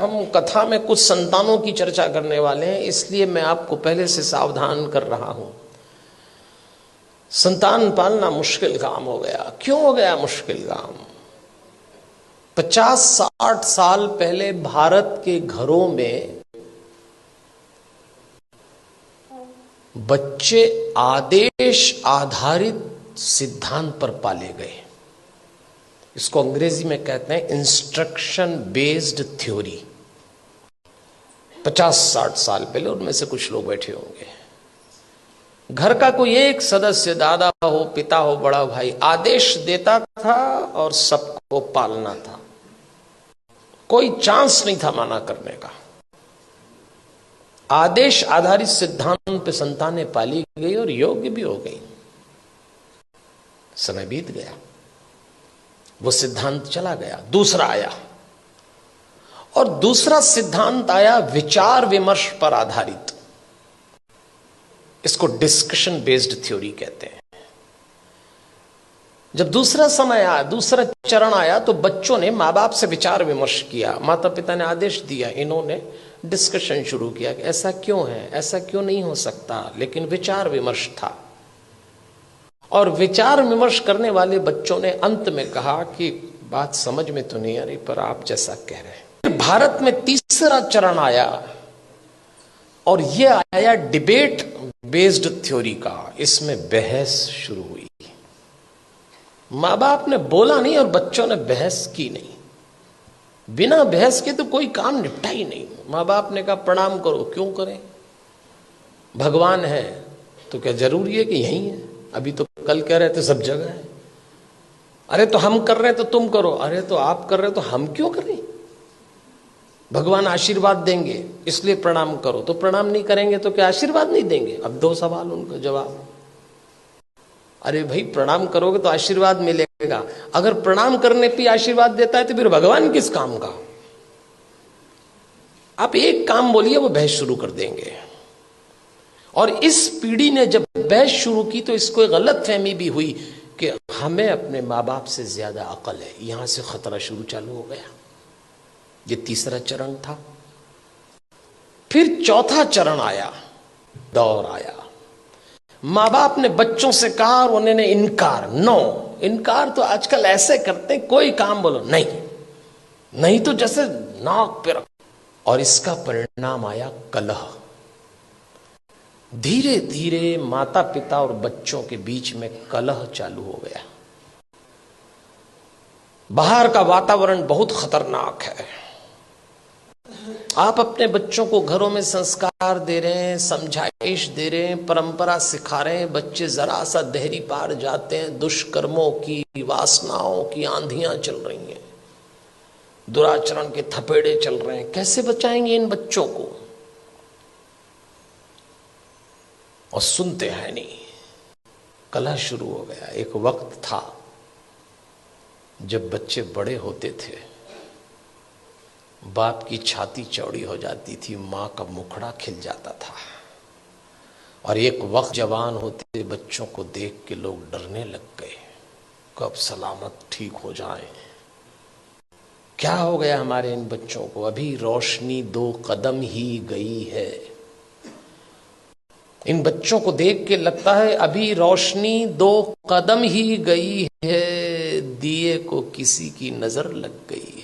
हम कथा में कुछ संतानों की चर्चा करने वाले हैं, इसलिए मैं आपको पहले से सावधान कर रहा हूं। संतान पालना मुश्किल काम हो गया। क्यों हो गया मुश्किल काम? 50-60 साल पहले भारत के घरों में बच्चे आदेश आधारित सिद्धांत पर पाले गए। इसको अंग्रेजी में कहते हैं इंस्ट्रक्शन बेस्ड थ्योरी। 50-60 साल पहले, उनमें से कुछ लोग बैठे होंगे, घर का कोई एक सदस्य, दादा हो, पिता हो, बड़ा भाई, आदेश देता था और सबको पालना था। कोई चांस नहीं था मना करने का। आदेश आधारित सिद्धांत पे संतानें पाली गई और योग्य भी हो गई। समय बीत गया, वो सिद्धांत चला गया, दूसरा आया। और दूसरा सिद्धांत आया विचार विमर्श पर आधारित। इसको डिस्कशन बेस्ड थ्योरी कहते हैं। जब दूसरा समय आया, दूसरा चरण आया, तो बच्चों ने माँ बाप से विचार विमर्श किया। माता पिता ने आदेश दिया, इन्होंने डिस्कशन शुरू किया कि ऐसा क्यों है, ऐसा क्यों नहीं हो सकता। लेकिन विचार विमर्श था, और विचार विमर्श करने वाले बच्चों ने अंत में कहा कि बात समझ में तो नहीं आ रही, पर आप जैसा कह रहे हैं। भारत में तीसरा चरण आया, और यह आया डिबेट बेस्ड थ्योरी का। इसमें बहस शुरू हुई। माँ बाप ने बोला नहीं और बच्चों ने बहस की नहीं। बिना बहस के तो कोई काम निपटा ही नहीं। माँ बाप ने कहा प्रणाम करो, क्यों करें? भगवान है तो क्या जरूरी है कि यही है? अभी तो कल कह रहे थे सब जगह है। अरे तो हम कर रहे हैं तो तुम करो। अरे तो आप कर रहे हो तो हम क्यों करें? भगवान आशीर्वाद देंगे इसलिए प्रणाम करो। तो प्रणाम नहीं करेंगे तो क्या आशीर्वाद नहीं देंगे? अब दो सवाल, उनका जवाब। अरे भाई, प्रणाम करोगे तो आशीर्वाद मिलेगा। अगर प्रणाम करने पे आशीर्वाद देता है तो फिर भगवान किस काम का? आप एक काम बोलिए, वो बहस शुरू कर देंगे। और इस पीढ़ी ने जब बहस शुरू की तो इसको एक गलत फहमी भी हुई कि हमें अपने माँ बाप से ज्यादा अकल है। यहां से खतरा शुरू चालू हो गया। ये तीसरा चरण था। फिर चौथा चरण आया, दौर आया। माँ बाप ने बच्चों से कहा और उन्होंने इनकार। नो, इनकार तो आजकल ऐसे करते हैं, कोई काम बोलो नहीं, नहीं तो जैसे नाक पे रख। और इसका परिणाम आया कलह। धीरे धीरे माता पिता और बच्चों के बीच में कलह चालू हो गया। बाहर का वातावरण बहुत खतरनाक है। आप अपने बच्चों को घरों में संस्कार दे रहे हैं, समझाइश दे रहे हैं, परंपरा सिखा रहे हैं। बच्चे जरा सा देहरी पार जाते हैं, दुष्कर्मों की, वासनाओं की आंधियां चल रही हैं, दुराचरण के थपेड़े चल रहे हैं। कैसे बचाएंगे इन बच्चों को? और सुनते हैं नहीं, कलह शुरू हो गया। एक वक्त था जब बच्चे बड़े होते थे, बाप की छाती चौड़ी हो जाती थी, मां का मुखड़ा खिल जाता था। और एक वक्त जवान होते बच्चों को देख के लोग डरने लग गए, कब सलामत ठीक हो जाएं। क्या हो गया हमारे इन बच्चों को? अभी रोशनी 2 कदम ही गई है। इन बच्चों को देख के लगता है अभी रोशनी 2 कदम ही गई है, दिए को किसी की नजर लग गई है।